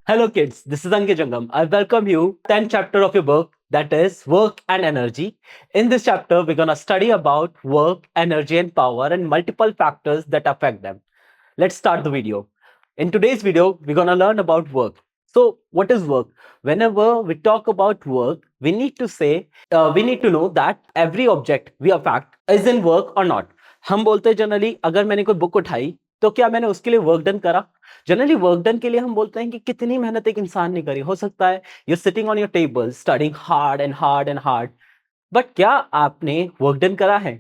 Hello kids, this is Ankit Jangam. I welcome you 10th chapter of your book that is Work and Energy. In this chapter, we're going to study about work, energy and power and multiple factors that affect them. Let's start the video. In today's video, we're going to learn about work. So, what is work? Whenever we talk about work, we need to know that every object we affect is in work or not. हम बोलते हैं generally अगर मैंने कोई book उठाई तो क्या मैंने उसके लिए वर्क डन करा? जनरली वर्क डन के लिए हम बोलते हैं कि कितनी मेहनत एक इंसान ने करी। हो सकता है you sitting on your table studying hard and hard and hard, but क्या आपने वर्क डन करा है?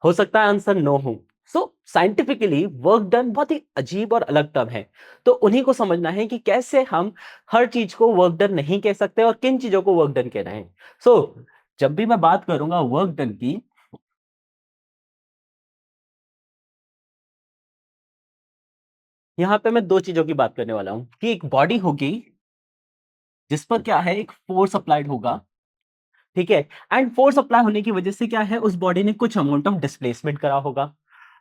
हो सकता है आंसर नो हो। सो साइंटिफिकली वर्क डन बहुत ही अजीब और अलग टर्म है। तो उन्हीं को समझना है कि कैसे हम हर चीज को वर्क डन नहीं कह सकते और किन चीजों को वर्क डन कहना है। सो जब भी मैं बात करूंगा वर्क डन की, यहाँ पे मैं दो चीजों की बात करने वाला हूं कि एक बॉडी होगी जिस पर क्या है एक फोर्स अप्लाइड होगा, ठीक है। एंड फोर्स अप्लाई होने की वजह से क्या है उस बॉडी ने कुछ अमाउंट ऑफ डिस्प्लेसमेंट करा होगा।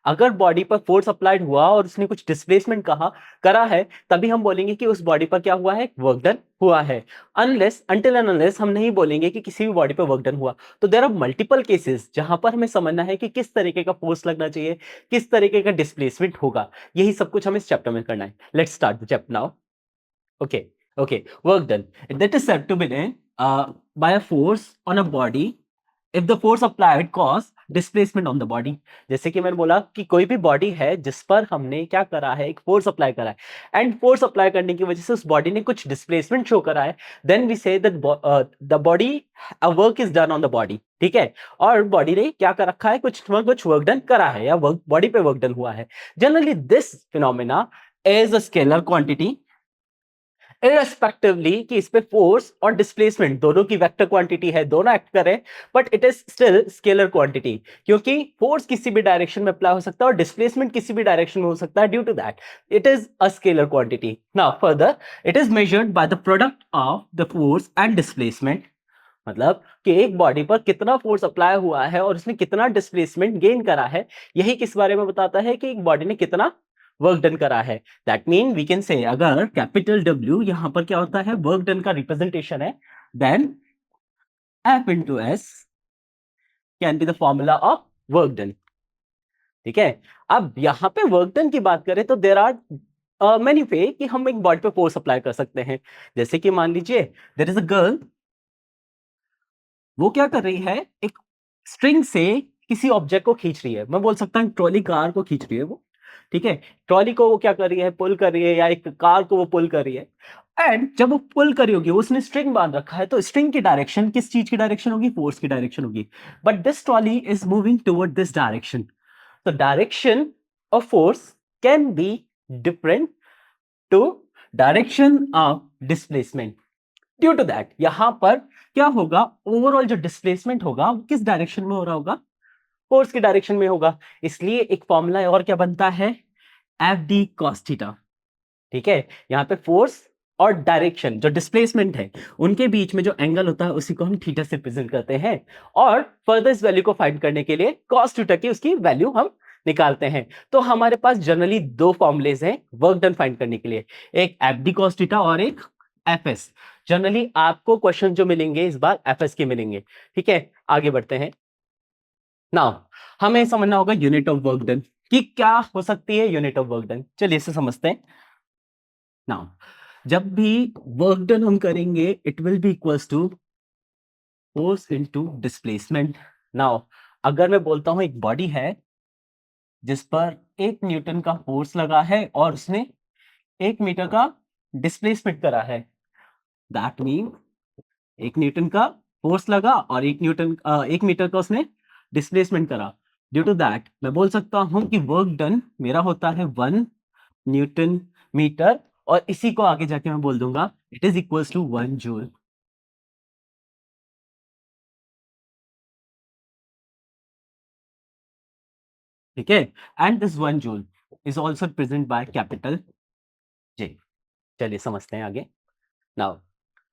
अगर बॉडी पर फोर्स अप्लाइड हुआ और उसने कुछ डिस्प्लेसमेंट कहा करा है, तभी हम बोलेंगे कि उस बॉडी पर क्या हुआ है, वर्क डन हुआ है। अनलेस अनटिल एंड अनलेस हम नहीं बोलेंगे कि किसी भी बॉडी पर वर्क डन हुआ। तो देयर आर मल्टीपल केसेस जहां पर हमें समझना है कि किस तरीके का फोर्स लगना चाहिए, किस तरीके का डिस्प्लेसमेंट होगा। यही सब कुछ हमें इस चैप्टर में करना है। Let's start the chapter now. Okay, okay. Work done. That is said to be done by a force on a body if the force applied cause displacement on the body. जैसे कि मैंने बोला कि कोई भी बॉडी है जिस पर हमने क्या करा है, एक फोर्स अप्लाई करा है एंड फोर्स अप्लाई करने की वजह से उस बॉडी ने कुछ डिस्प्लेसमेंट शो करा है, then we say that the body work is done on the body, ठीक है। और बॉडी ने क्या कर रखा है, कुछ वर्क डन करा है या वर्क बॉडी पे वर्क डन हुआ है। Generally this phenomena is a scalar quantity irrespectively कि इस पे फोर्स और डिस्प्लेसमेंट दोनों की वेक्टर क्वांटिटी है, दोनों एक्ट करें, but it is still scalar quantity, क्योंकि फोर्स किसी भी डायरेक्शन में अप्लाई हो सकता है और डिस्प्लेसमेंट किसी भी डायरेक्शन में हो सकता है। Due to that it is a scalar quantity. Now further it is measured by the product of the force and displacement. मतलब कि एक बॉडी पर कितना फोर्स अप्लाई हुआ है और उसने कितना डिस्प्लेसमेंट गेन करा है, यही किस बारे में बताता है कि एक बॉडी ने कितना वर्क डन करा है। That mean we can say अगर कैपिटल डब्ल्यू यहां पर क्या होता है, वर्क डन का रिप्रेजेंटेशन है, then F into S can be the formula of work done, ठीक है। अब यहां पे वर्क डन की बात करें तो देर आर मेनी वे कि हम एक बॉडी पे फोर्स अप्लाई कर सकते हैं। जैसे कि मान लीजिए देर इज अ गर्ल, वो क्या कर रही है, एक स्ट्रिंग से किसी ऑब्जेक्ट को खींच रही है। मैं बोल सकता हूँ ट्रॉली कार को खींच रही है वो, ठीक है। ट्रॉली को वो क्या कर रही है, पुल कर रही है, या एक कार को वो पुल कर रही है। एंड जब वो पुल कर रही होगी, उसने स्ट्रिंग बांध रखा है, तो स्ट्रिंग की डायरेक्शन किस चीज की डायरेक्शन होगी, फोर्स की डायरेक्शन होगी। But this trolley is moving toward this direction, तो direction of force can be different to direction of displacement. Due to that यहां पर क्या होगा, ओवरऑल जो डिस्प्लेसमेंट होगा वो किस डायरेक्शन में हो रहा होगा, फोर्स की डायरेक्शन में होगा। इसलिए एक फॉर्मूला और क्या बनता है, एफ डी कॉस थीटा, ठीक है। यहाँ पे फोर्स और डायरेक्शन जो डिस्प्लेसमेंट है उनके बीच में जो एंगल होता है उसी को हम थीटा से प्रेजेंट करते हैं। और फर्दर इस वैल्यू को फाइंड करने के लिए कॉस थीटा की उसकी वैल्यू हम निकालते हैं। तो हमारे पास जनरली दो फॉर्मुलेज हैं वर्क डन फाइंड करने के लिए, एक एफ डी कॉस थीटा और एक एफ एस। जनरली आपको क्वेश्चन जो मिलेंगे इस बार एफ एस के मिलेंगे, ठीक है। आगे बढ़ते हैं। नाउ हमें समझना होगा यूनिट ऑफ वर्क डन कि क्या हो सकती है यूनिट ऑफ वर्क डन। चलिए इसे समझते हैं। नाउ जब भी वर्क डन हम करेंगे it will be equals to force into displacement. Now अगर मैं बोलता हूं एक बॉडी है जिस पर 1 न्यूटन का फोर्स लगा है और उसने 1 मीटर का डिस्प्लेसमेंट करा है, दैट मीन 1 न्यूटन का फोर्स लगा और 1 मीटर का उसने डिस्प्लेसमेंट करा। ड्यू टू दैट मैं बोल सकता हूं कि वर्क डन मेरा होता है 1 न्यूटन मीटर, और इसी को आगे जाके मैं बोल दूंगा it is equals to 1 joule, ठीक है। And this 1 joule is also present by capital J. चलिए समझते हैं आगे। नाउ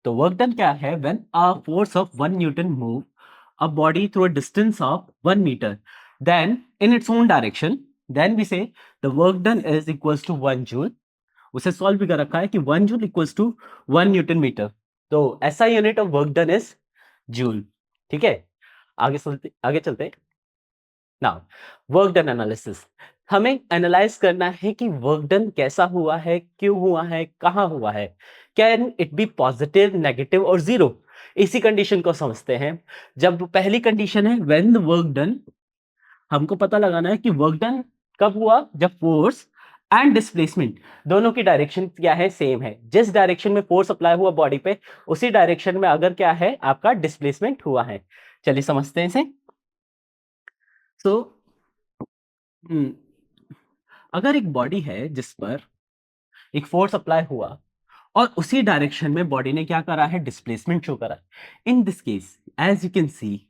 तो वर्क डन क्या है, when a force of 1 newton move a body through a distance of 1 metre then in its own direction, then we say the work done is equals to 1 joule. उसे solve भी कर रखा है कि 1 joule equals to 1 newton metre. तो ऐसा unit of work done is joule. ठीक है, आगे चलते। नाउ वर्क डन एनालिसिस, हमें एनालाइज करना है कि वर्क डन कैसा हुआ है, क्यों हुआ है, कहां हुआ है, can it be positive, negative और जीरो। इसी कंडीशन को समझते हैं। जब पहली कंडीशन है व्हेन द वर्क डन, हमको पता लगाना है कि वर्क डन कब हुआ, जब फोर्स एंड डिस्प्लेसमेंट दोनों की डायरेक्शन क्या है, सेम है। जिस डायरेक्शन में फोर्स अप्लाई हुआ बॉडी पे, उसी डायरेक्शन में अगर क्या है आपका डिस्प्लेसमेंट हुआ है। चलिए समझते हैं इसे। सो अगर एक बॉडी है जिस पर एक फोर्स अप्लाई हुआ और उसी डायरेक्शन में बॉडी ने क्या करा है, डिस्प्लेसमेंट शो करा। In this case as you can see,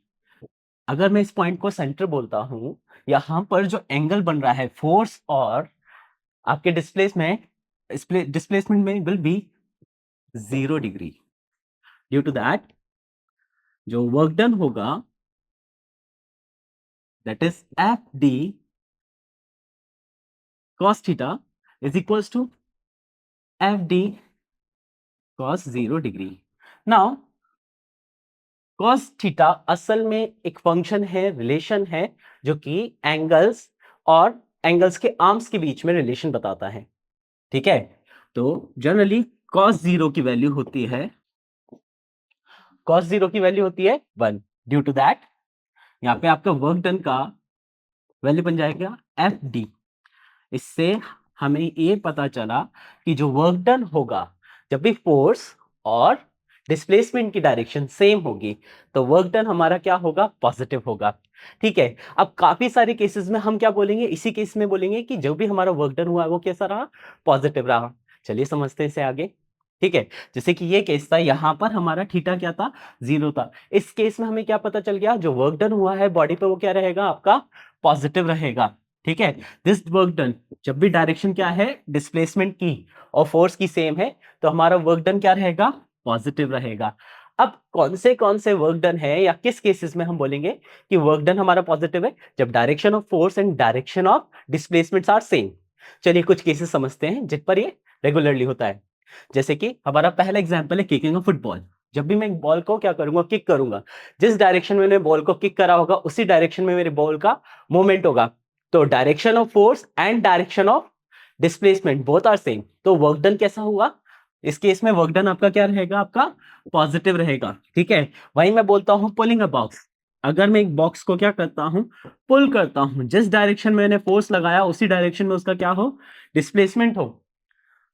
अगर मैं इस पॉइंट को सेंटर बोलता हूं, यहां पर जो एंगल बन रहा है फोर्स और आपके डिस्प्लेसमेंट में will be 0 degree. Due to that जो वर्क डन होगा that is F D cos theta is equals to F D cos 0 degree. Now cos theta असल में एक फंक्शन है, रिलेशन है, जो कि एंगल्स और एंगल्स के आर्म्स के बीच में रिलेशन बताता है। ठीक है, तो जनरली cos 0 की वैल्यू होती है, cos 0 की वैल्यू होती है 1। ड्यू टू दैट यहाँ पे आपका वर्क डन का वैल्यू बन जाएगा एफ डी। इससे हमें ये पता चला कि जो वर्क डन होगा, जब भी फोर्स और डिस्प्लेसमेंट की डायरेक्शन सेम होगी, तो वर्क डन हमारा क्या होगा, पॉजिटिव होगा। ठीक है, अब काफी सारे केसेस में हम क्या बोलेंगे, इसी केस में बोलेंगे कि जो भी हमारा वर्क डन हुआ वो कैसा रहा, पॉजिटिव रहा। चलिए समझते हैं इसे आगे। ठीक है, जैसे कि ये केस था, यहां पर हमारा थीटा क्या था, 0 था। इस केस में हमें क्या पता चल गया, जो वर्क डन हुआ है बॉडी पे वो क्या रहेगा आपका, पॉजिटिव रहेगा। ठीक है, दिस वर्क डन, जब भी डायरेक्शन क्या है डिस्प्लेसमेंट की और फोर्स की सेम है, तो हमारा वर्क डन क्या रहेगा, पॉजिटिव रहेगा। अब कौन से वर्क डन है या किस केसेस में हम बोलेंगे कि वर्क डन हमारा पॉजिटिव है, जब direction of force and direction of displacement are same. चलिए कुछ केसेस समझते हैं जिन पर ये रेगुलरली होता है। जैसे कि हमारा पहला एग्जांपल है किकिंग ऑफ फुटबॉल। जब भी मैं एक बॉल को क्या करूंगा, किक करूंगा, जिस डायरेक्शन में मैंने बॉल को किक करा होगा उसी डायरेक्शन में मेरे बॉल का मूवमेंट होगा। तो direction of force and direction of displacement both are same. तो वर्क डन कैसा हुआ, इस केस में वर्क डन आपका क्या रहेगा, आपका पॉजिटिव रहेगा। ठीक है, वहीं मैं बोलता हूं पुलिंग अ बॉक्स। अगर मैं एक बॉक्स को क्या करता हूं, पुल करता हूं, जिस डायरेक्शन में मैंने फोर्स लगाया उसी डायरेक्शन में उसका क्या हो, डिस्प्लेसमेंट हो,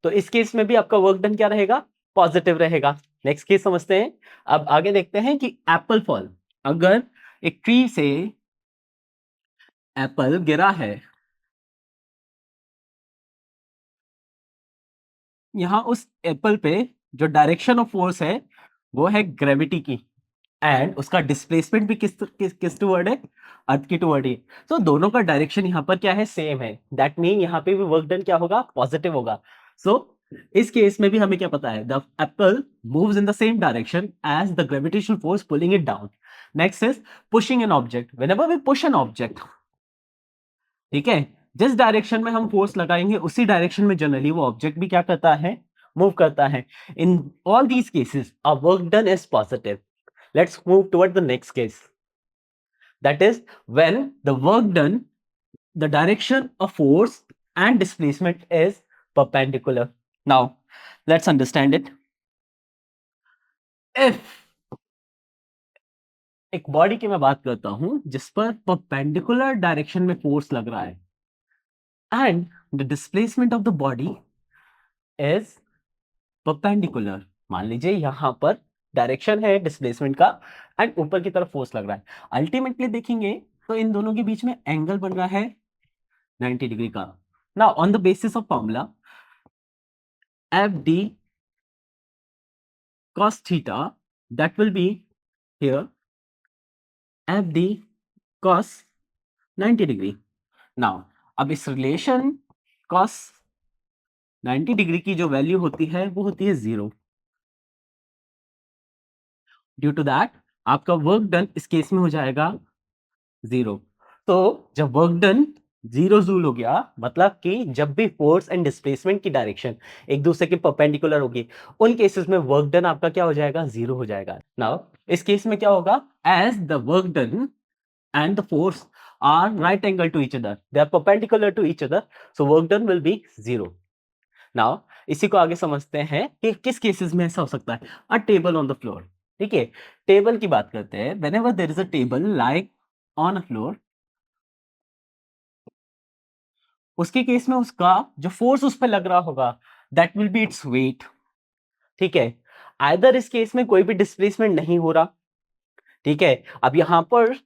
तो इस केस में भी आपका वर्क डन क्या रहेगा, पॉजिटिव रहेगा। नेक्स्ट केस समझते हैं। अब आगे देखते हैं कि एप्पल फॉल, अगर एक ट्री से एप्पल गिरा है, यहां उस एप्पल पे जो डायरेक्शन ऑफ फोर्स है वो है ग्रेविटी की, एंड उसका डिस्प्लेसमेंट भी किस टुवर्ड है, अर्थ की टुवर्ड ही। तो दोनों का डायरेक्शन यहाँ पर क्या है, सेम है। दैट मीन यहाँ पे भी वर्क डन क्या होगा, पॉजिटिव होगा। सो इस केस में भी हमें क्या पता है, the apple moves in the same direction as the gravitational force pulling it down. Next is pushing an object. Whenever we push an object, ठीक है, जिस डायरेक्शन में हम फोर्स लगाएंगे उसी डायरेक्शन में जनरली वो ऑब्जेक्ट भी क्या करता है, मूव करता है। In all these cases a work done is positive. Let's move toward the next case, that is when the work done, the direction of force and displacement is perpendicular. Now let's understand it. If एक body की मैं बात करता हूं जिस पर perpendicular direction में force लग रहा है and the displacement of the body is perpendicular, मान लीजिए यहां पर डायरेक्शन है डिस्प्लेसमेंट का एंड ऊपर की तरफ फोर्स लग रहा है, अल्टीमेटली देखेंगे तो इन दोनों के बीच में एंगल बन रहा है 90 डिग्री का। Now on the basis of formula F D cos theta, that will be here F D cos 90 degree. Now अब इस रिलेशन cos 90 डिग्री की जो वैल्यू होती है वो होती है 0। ड्यू टू दैट आपका वर्क डन इस केस में हो जाएगा 0। तो जब वर्क डन जीरो जूल हो गया, मतलब कि जब भी फोर्स एंड डिस्प्लेसमेंट की डायरेक्शन एक दूसरे के परपेंडिकुलर होगी, उन केसेस में वर्क डन आपका क्या हो जाएगा, जीरो हो जाएगा। नाउ इस केस में क्या होगा, as the work done and the force are right angle to each other, they are perpendicular to each other, so work done will be zero. Now इसी को आगे समझते हैं कि किस केसेस में ऐसा हो सकता है। a table on the floor, ठीक है, टेबल की बात करते हैं। whenever there is a table lying on a floor, उसके केस में उसका जो फोर्स उस पर लग रहा होगा that will be its weight, ठीक है। आइदर इस केस में कोई भी डिस्प्लेसमेंट नहीं हो रहा, ठीक है। अब यहां पर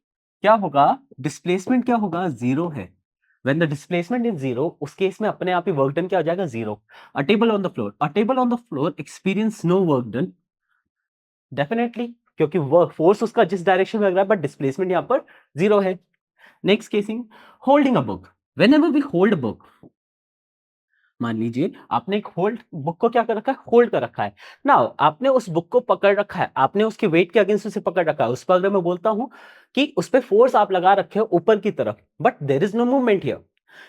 क्या होगा, डिस्प्लेसमेंट क्या होगा, जीरो है। When the displacement is zero, उस केस में अपने आप ही वर्क डन क्या हो जाएगा, zero. A table on the floor, a table on the floor experience no work done, definitely, क्योंकि वर्क फोर्स उसका जिस डायरेक्शन में लग रहा है, बट डिस्प्लेसमेंट यहाँ पर जीरो है। Next casing, holding a book, when we hold book, मान लीजिए आपने एक होल्ड बुक को क्या कर रखा है, होल्ड कर रखा है। नाउ आपने उस बुक को पकड़ रखा है, आपने उसके वेट के अगेंस्ट उसे पकड़ रखा है। उस पर अगर मैं बोलता हूं कि उस पर फोर्स आप लगा रखे हो ऊपर की तरफ, but there is no movement here,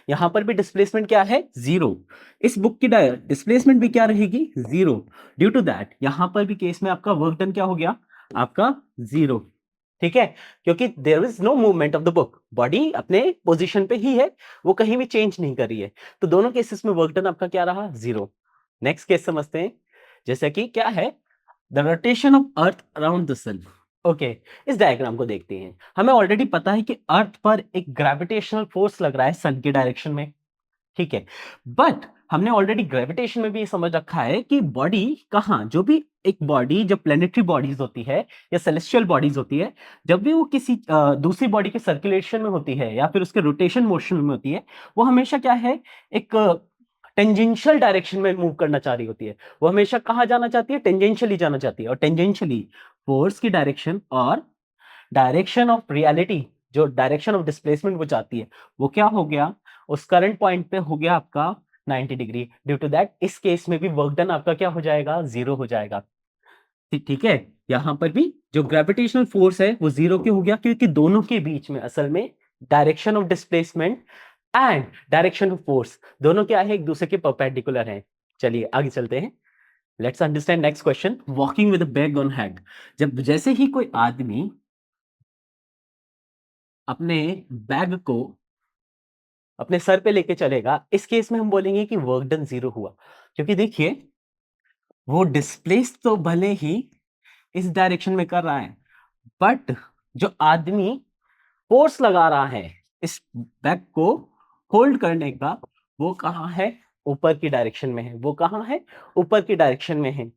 यहां पर भी डिस्प्लेसमेंट क्या है, जीरो। इस बुक की डिस्प्लेसमेंट भी क्या रहेगी, जीरो। ड्यू टू दैट यहां पर भी केस में आपका वर्क डन क्या हो गया, आपका जीरो, ठीक है। क्योंकि there is no movement of the book, body अपने पोजीशन पे ही है, वो कहीं भी चेंज नहीं कर रही है। तो दोनों केसेस में वर्क डन आपका क्या रहा, जीरो। नेक्स्ट केस समझते हैं, जैसे कि क्या है, the rotation of earth around the sun. Okay, इस डायग्राम को देखते हैं। हमें ऑलरेडी पता है कि अर्थ पर एक ग्रेविटेशनल फोर्स लग रहा है सन के डायरेक्शन में, ठीक है। बट हमने ऑलरेडी ग्रेविटेशन में भी ये समझ रखा है कि बॉडी कहाँ, जो भी एक बॉडी, जब प्लेनेटरी बॉडीज होती है या सेलेस्टियल बॉडीज होती है, जब भी वो किसी दूसरी बॉडी के सर्कुलेशन में होती है या फिर उसके रोटेशन मोशन में होती है, वो हमेशा क्या है, एक टेंजेंशियल डायरेक्शन में मूव करना चाह रही होती है। वो हमेशा कहाँ जाना चाहती है, टेंजेंशियली जाना चाहती है। और टेंजेंशियली फोर्स की डायरेक्शन और डायरेक्शन ऑफ रियलिटी, जो डायरेक्शन ऑफ डिस्प्लेसमेंट वो चाहती है, वो क्या हो गया, उस करंट पॉइंट पे हो गया आपका 90 डिग्री। ड्यू टू दैट इस केस में भी वर्क डन आपका क्या हो जाएगा, जीरो हो जाएगा। ठीक है, यहां पर भी जो ग्रेविटेशनल फोर्स है वो जीरो क्यों हो गया, क्योंकि दोनों के बीच में असल में direction of displacement and direction of force दोनों क्या है, एक दूसरे के परपेंडिकुलर हैं। चलिए आगे चलते हैं। Let's understand next question, walking with bag on head. जब जैसे ही कोई आदमी अपने बैग को अपने सर पे लेके चलेगा, इस केस में हम बोलेंगे कि वर्क डन जीरो हुआ। क्योंकि देखिए वो डिस्प्लेस तो भले ही इस डायरेक्शन में कर रहा है, बट जो आदमी फोर्स लगा रहा है इस बैग को होल्ड करने का, वो कहाँ है, ऊपर की डायरेक्शन में है। वो कहाँ है, ऊपर की डायरेक्शन में है।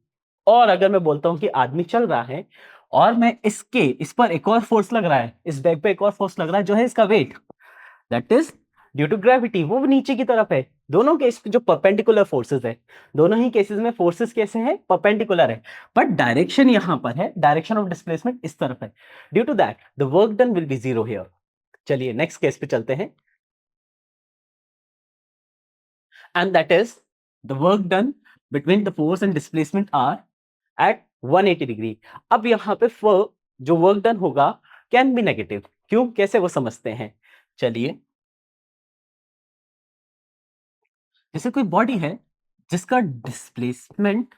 और अगर मैं बोलता हूं कि आदमी चल रहा है और मैं इस पर एक और फोर्स लग रहा है, इस बैग पे एक और फोर्स लग रहा है, जो है इसका weight, that is due to gravity, वो नीचे की तरफ है। दोनों केस जो परपेंडिकुलर फोर्सेस है, दोनों ही केसेस में फोर्सेस कैसे हैं, परपेंडिकुलर है, बट डायरेक्शन यहां पर है, डायरेक्शन ऑफ डिस्प्लेसमेंट इस तरफ है। Due to that the work done will be zero here. चलिए नेक्स्ट केस पे चलते हैं, and that is the work done between the force and displacement are at 180 degree. अब यहां पे जो वर्क डन होगा कैन बी नेगेटिव। क्यों, कैसे, वो समझते हैं। चलिए, जैसे कोई बॉडी है जिसका displacement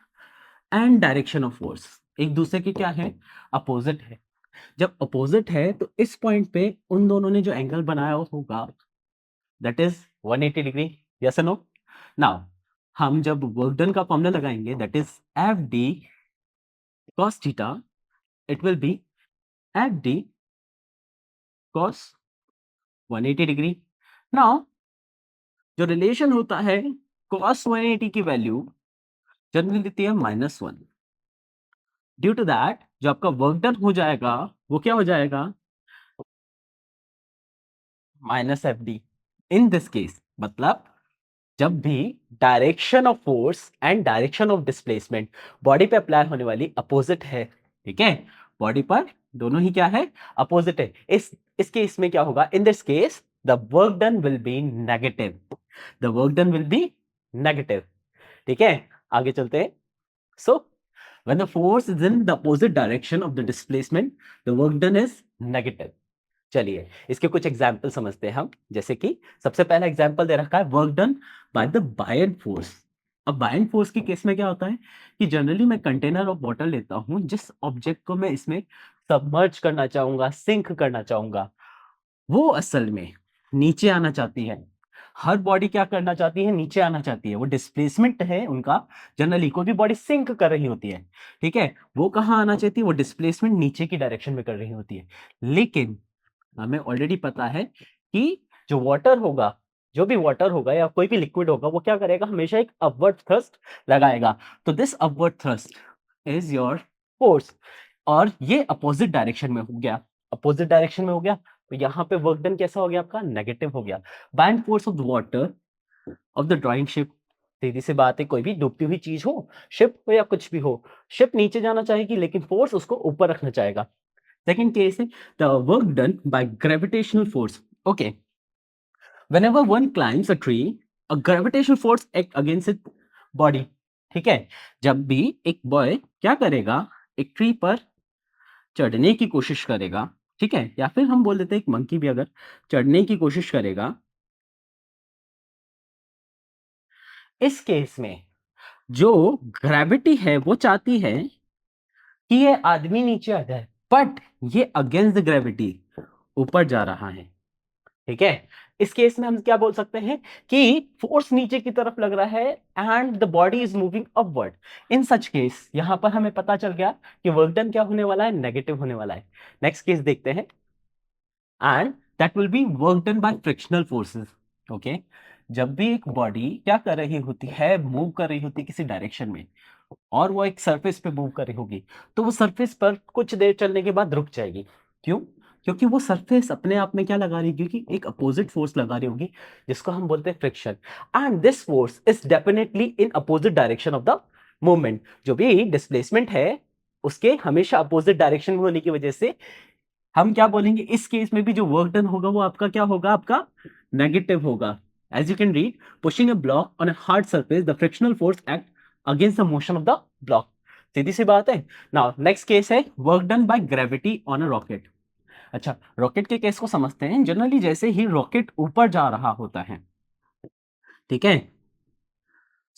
and direction of force एक दूसरे के क्या है, अपोजिट है। जब अपोजिट है तो इस पॉइंट पे उन दोनों ने जो एंगल बनाया होगा that is 180 degree. Yes no. Now हम जब वर्क डन का फॉर्मूला लगाएंगे that is F D cos theta, it will be F D cos 180 degree. Now जो रिलेशन होता है कॉस 180 की वैल्यू जनरली देती है -1। ड्यू टू दैट जो आपका वर्क डन हो जाएगा वो क्या हो जाएगा, -FD। इन दिस केस मतलब जब भी direction of force and direction of displacement body पे अप्लाई होने वाली अपोजिट है, ठीक है, बॉडी पर दोनों ही क्या है, अपोजिट है। इस केस में क्या होगा, इन this case the work done will B negative, the work done will B negative, ठीक है। आगे चलते हैं। सो when the force is in the opposite direction of the displacement, the work done is negative. चलिए इसके कुछ एग्जाम्पल समझते हैं हम। जैसे कि सबसे पहला एग्जाम्पल दे रखा है work done by the buoyant force. अब बायंट फोर्स के केस में क्या होता है कि जनरली मैं कंटेनर ऑफ वाटर लेता हूं, जिस ऑब्जेक्ट को मैं इसमें सबमर्ज करना चाहूंगा, सिंक करना चाहूंगा, वो असल में नीचे आना चाहती है। हर बॉडी क्या करना चाहती है? नीचे आना चाहती है। वो डिस्प्लेसमेंट है उनका। जनरली कोई भी बॉडी सिंक कर रही होती है, ठीक है, वो कहाँ आना चाहती है? वो डिस्प्लेसमेंट नीचे की डायरेक्शन में कर रही होती है। लेकिन हमें ऑलरेडी पता है कि जो वाटर होगा, जो भी वाटर होगा या कोई भी लिक्विड होगा, वो क्या करेगा? हमेशा एक अपवर्ड थ्रस्ट लगाएगा। तो this upward thrust is your force, और ये अपोजिट डायरेक्शन में हो गया। अपोजिट डायरेक्शन में हो गया तो यहाँ पे वर्क डन कैसा हो गया? आपका नेगेटिव हो गया। Bind force of the water of the drawing ship. सीधी सी बात है, कोई भी डूबती हुई चीज हो, शिप हो या कुछ भी हो, शिप नीचे जाना चाहेगी लेकिन फोर्स उसको ऊपर रखना चाहेगा। Second case is the work done by gravitational force. Okay. Whenever one climbs a tree, a gravitational force act against its body. ठीक है, जब भी एक बॉय क्या करेगा? एक ट्री पर चढ़ने की कोशिश करेगा, ठीक है, या फिर हम बोल देते हैं एक मंकी भी अगर चढ़ने की कोशिश करेगा, इस केस में जो ग्रेविटी है वो चाहती है कि ये आदमी नीचे आ जाए, बट ये अगेंस्ट द ग्रेविटी ऊपर जा रहा है। ठीक है, इस केस में हम क्या बोल सकते हैं कि फोर्स नीचे की तरफ लग रहा है and the body is moving upward. In such case यहां पर हमें पता चल गया कि वर्क डन क्या होने वाला है? नेगेटिव होने वाला है। नेक्स्ट केस देखते हैं, and that will B work done bye frictional forces. Okay, जब भी एक बॉडी क्या कर रही होती है? मूव कर रही होती है किसी डायरेक्शन में, और वो एक सरफेस पे मूव कर रही होगी, तो वो सरफेस पर कुछ देर चलने के बाद रुक जाएगी। क्यों? क्योंकि वो सरफेस अपने आप में क्या लगा रही है? क्योंकि एक अपोजिट फोर्स लगा रही होगी, जिसको हम बोलते हैं friction. And this force is definitely in opposite direction of the movement. जो भी डिस्प्लेसमेंट है उसके हमेशा अपोजिट डायरेक्शन में होने की वजह से हम क्या बोलेंगे? इस केस में भी जो वर्क डन होगा वो आपका क्या होगा? आपका नेगेटिव होगा। As you can read, pushing a block on a hard surface, the frictional force act against the motion of the block. सीधी सी बात है। नाउ नेक्स्ट केस है work done by gravity on a rocket. अच्छा, rocket के case को समझते हैं। जनरली जैसे ही रॉकेट ऊपर जा रहा होता है, ठीक है,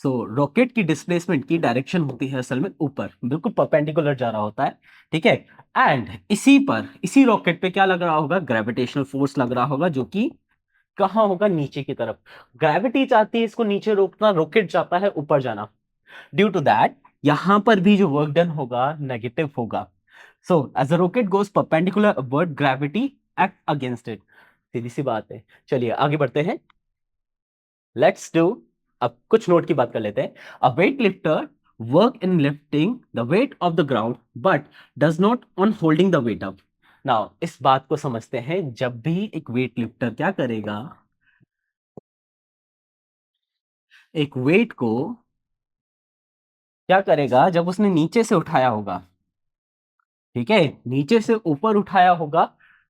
सो रॉकेट की डिस्प्लेसमेंट की डायरेक्शन होती है असल में ऊपर, बिल्कुल परपेंडिकुलर जा रहा होता है, ठीक है। एंड इसी पर, इसी रॉकेट पे क्या लग रहा होगा? ग्रेविटेशनल फोर्स लग रहा होगा, जो कि कहाँ होगा? नीचे की तरफ। ग्रेविटी चाहती है इसको नीचे रोकना, रॉकेट चाहता है ऊपर जाना। ड्यू टू दैट यहां पर भी जो वर्क डन होगा नेगेटिव होगा। So as a rocket goes perpendicular upward, gravity act against it. सीधी सी बात है। चलिए आगे बढ़ते हैं। लेट्स डू, अब कुछ नोट की बात कर लेते हैं। A weight lifter work in lifting the weight off the ground but does not on holding the weight up. Now इस बात को समझते हैं। जब भी एक वेट लिफ्टर क्या करेगा? एक वेट को क्या करेगा? जब उसने नीचे से उठाया होगा, ठीक है, नीचे से ऊपर उठाया होगा,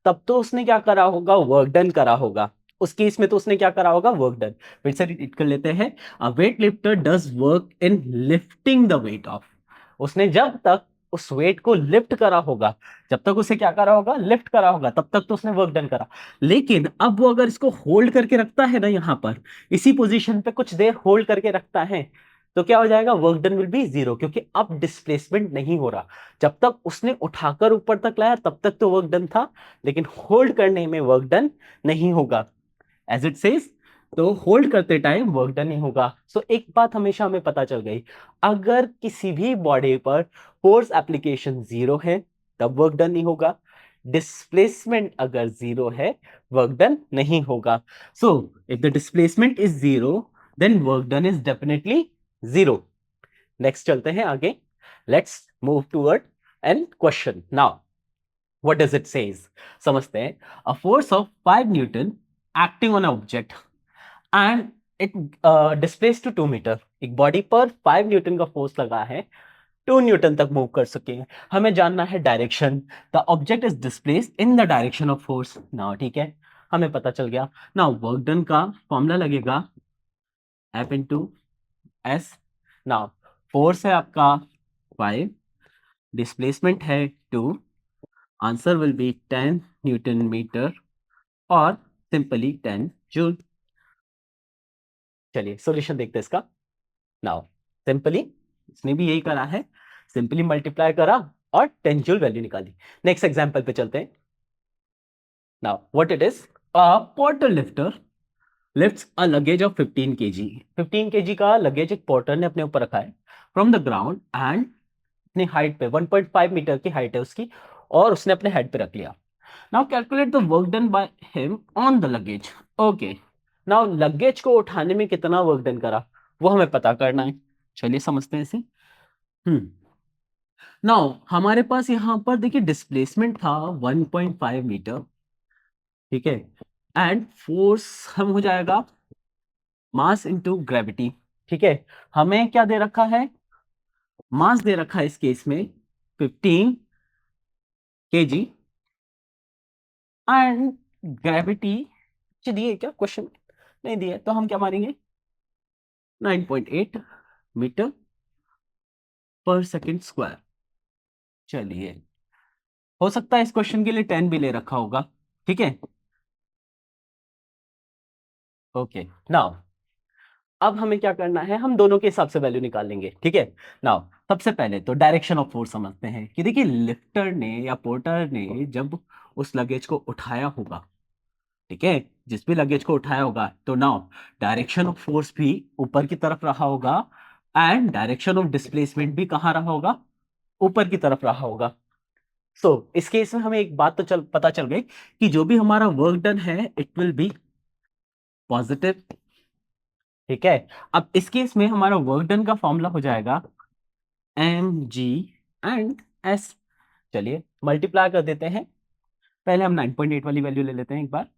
तब तो उसने क्या करा होगा? वर्क डन करा होगा। उस केस में तो उसने क्या करा होगा? Work done. फिर से रिपीट कर लेते हैं। A weight lifter does work in lifting the weight off. उसने जब तक उस वेट को लिफ्ट करा होगा, जब तक उसे क्या करा होगा? लिफ्ट करा होगा, तब तक तो उसने वर्क डन करा। लेकिन अब वो अगर इसको होल्ड करके रखता है ना, यहां पर इसी पोजीशन पे कुछ देर होल्ड करके रखता है, तो क्या हो जाएगा? Work done will be zero, क्योंकि अब डिस्प्लेसमेंट नहीं हो रहा। जब तक उसने उठाकर ऊपर तक लाया तब तक तो वर्क डन था, लेकिन होल्ड करने में वर्क डन नहीं होगा। एज इट सेज, तो होल्ड करते टाइम वर्क डन नहीं होगा। सो एक बात हमेशा हमें पता चल गई, अगर किसी भी बॉडी पर फोर्स एप्लीकेशन जीरो है तब वर्क डन नहीं होगा। डिस्प्लेसमेंट अगर जीरो है, वर्क डन नहीं होगा। So if the displacement is zero, then work done is definitely zero. Next चलते हैं आगे। Let's move toward an question now. What does it says? समझते हैं। A force of 5 newton acting on object and it displace to 2 meter. एक body पर 5 Newton का force लगा है, 2 न्यूटन तक मूव कर सके। हमें जानना है direction. The object is displaced in the direction of force. Now ठीक है, हमें पता चल गया। नाउ वर्क डन का फॉर्मूला लगेगा F into S. Now force है आपका 5, डिस्प्लेसमेंट है 2, answer will be 10 newton meter और सिंपली 10 जूल। चलिए सॉल्यूशन देखते हैं इसका। नाउ सिंपली इसने भी यही करा है, सिंपली मल्टीप्लाई करा और 10 जूल वैल्यू निकाली। नेक्स्ट एग्जांपल पे चलते हैं। Now what it is, a porter lifter lifts a luggage of 15 KG. 15 KG का लगेज एक पोर्टर ने अपने ऊपर रखा है फ्रॉम द ग्राउंड एंड अपनी हाइट पे 1.5 मीटर की हाइट है उसकी, और उसने अपने हेड पे रख लिया। Now calculate the work done by him on the luggage. Okay, now luggage को उठाने में कितना वर्क डन करा वो हमें पता करना है। चलिए समझते हैं इसे। नाउ हमारे पास यहां पर देखिए डिस्प्लेसमेंट था 1.5 मीटर, ठीक है, एंड फोर्स हम हो जाएगा मास इनटू ग्रेविटी। ठीक है, हमें क्या दे रखा है, मास दे रखा है इस केस में 15 केजी एंड ग्रेविटी दिए क्या क्वेश्चन नहीं दिए, तो हम क्या मानेंगे 9.8 मीटर पर सेकंड स्क्वायर। चलिए, हो सकता है इस क्वेश्चन के लिए 10 भी ले रखा होगा, ठीक है। ओके, नाउ अब हमें क्या करना है, हम दोनों के हिसाब से वैल्यू निकाल लेंगे, ठीक है। नाउ सबसे पहले तो डायरेक्शन ऑफ फोर्स समझते हैं कि देखिए लिफ्टर ने या पोर्टर ने जब उस लगेज को उठाया होगा, ठीक है, जिस भी लगेज को उठाया होगा, तो नाउ डायरेक्शन ऑफ फोर्स भी ऊपर की तरफ रहा होगा एंड डायरेक्शन ऑफ डिस्प्लेसमेंट भी कहां रहा होगा, ऊपर की तरफ रहा होगा। सो इस केस में हमें एक बात तो पता चल गई कि जो भी हमारा वर्क डन है इट विल बी पॉजिटिव, ठीक है। अब इस केस में हमारा वर्क डन का फॉर्मूला हो जाएगा एम जी एंड एस। चलिए मल्टीप्लाई कर देते हैं, पहले हम 9.8 वाली वैल्यू ले लेते हैं एक बार।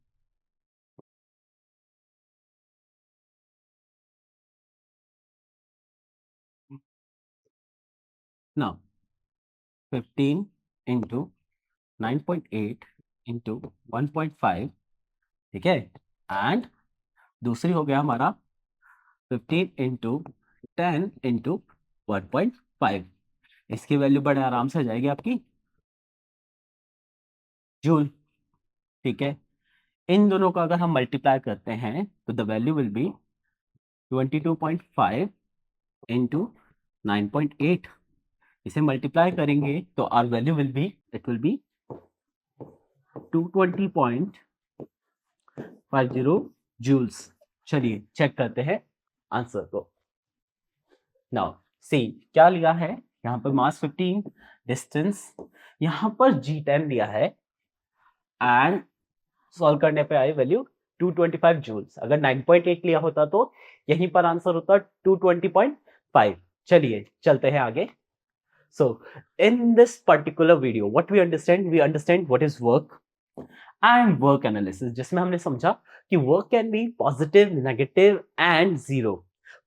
नाउ 15 इंटू 9.8 इंटू 1.5, ठीक है, एंड दूसरी हो गया हमारा 15 इंटू 10 इंटू 1.5। इसकी वैल्यू बड़े आराम से आ जाएगी आपकी जूल, ठीक है। इन दोनों का अगर हम मल्टीप्लाई करते हैं तो the value will be 22.5 into 9.8। इसे मल्टीप्लाई करेंगे तो our value will be, it will be 220.50 joules. चलिए चेक करते हैं आंसर को। नाउ सी क्या लिया है, यहां पर मास 15, डिस्टेंस यहां पर G10 लिया है एंड सॉल्व करने पे आई वैल्यू 225 जूल्स। अगर 9.8 लिया होता तो यहीं पर आंसर होता 220.5। चलिए चलते हैं आगे। So in this particular video what we understand what is work and work analysis, जिसमें हमने समझा कि work can be positive, negative and zero।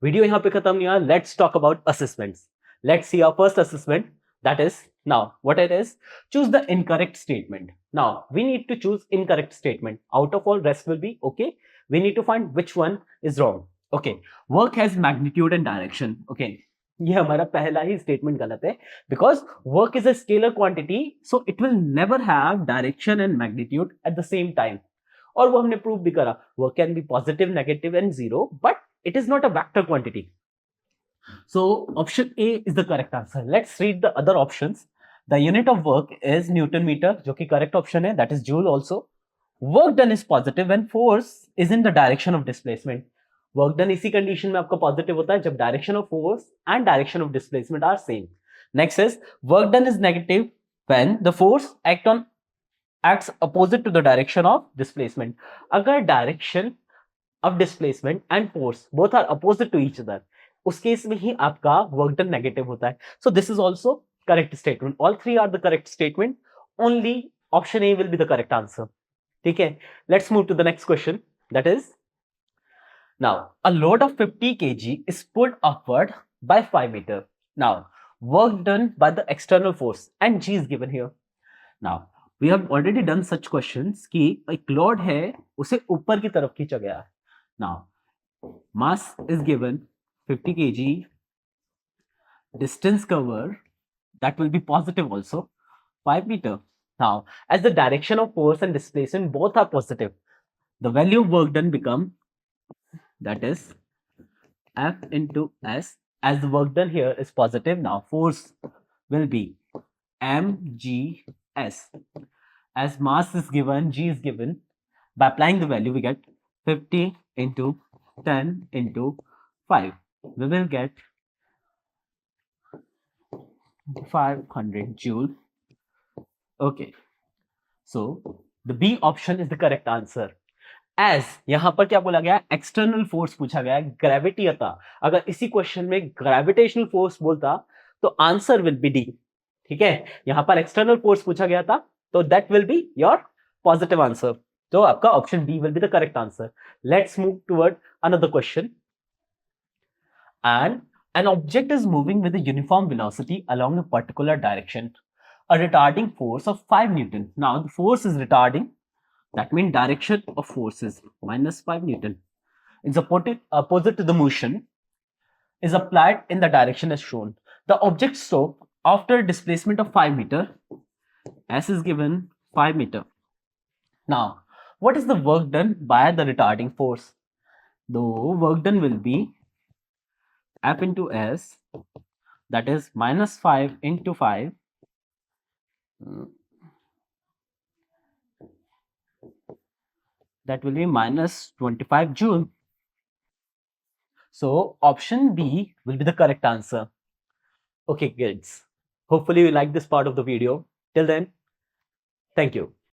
Video यहाँ पे खत्म नहीं हुआ, let's talk about assessments। Let's see our first assessment, that is now what it is, choose the incorrect statement। Now we need to choose incorrect statement, out of all rest will be okay, we need to find which one is wrong। Okay, work has magnitude and direction। Okay, ये हमारा पहला ही statement गलत है, because work is a scalar quantity, so it will never have direction and magnitude at the same time. और वो हमने prove भी करा, work can be positive, negative and zero, but it is not a vector quantity. So option A is the correct answer. Let's read the other options. The unit of work is Newton meter, जो कि correct option है, that is joule also. Work done is positive when force is in the direction of displacement. Work done इसी condition में आपका positive होता है जब direction of force and direction of displacement are same. Next is work done is negative when the force acts opposite to the direction of displacement. अगर direction of displacement and force both are opposite to each other, उस case में ही आपका work done negative होता है। So this is also correct statement. All three are the correct statement. Only option A will be the correct answer. ठीक है, let's move to the next question. That is, now a load of 50 kg is pulled upward by 5 meter. Now work done by the external force and G is given here. Now we have already done such questions कि एक load है उसे ऊपर की तरफ खींचा गया है। Now mass is given 50 kg, distance cover that will be positive also 5 meter, Now, as the direction of force and displacement both are positive, the value of work done become, that is, F into S. As the work done here is positive, now force will be mgs. As mass is given, g is given, by applying the value we get 50 into 10 into 5. We will get 500 joule. Okay, so the B option is the correct answer. As यहां पर क्या बोला गया, external force पूछा गया है, gravity था। अगर इसी क्वेश्चन में ग्रेविटेशनल फोर्स बोलता तो आंसर विल बी डी। ठीक है, यहां पर एक्सटर्नल फोर्स पूछा गया था, तो that will be your positive answer. तो आपका option B will be the correct answer. Let's move toward another question. And an object is moving with a uniform velocity along a particular direction, a retarding force of 5 Newton. Now the force is retarding. That means direction of force is minus 5 Newton. It's opposite to the motion is applied in the direction as shown. The object stop after a displacement of 5 meter. S is given 5 meter. Now, what is the work done by the retarding force? The work done will be F into S, that is minus 5 into 5. That will be minus 25 joule. So option B will be the correct answer. Okay, kids. Hopefully you like this part of the video. Till then, thank you.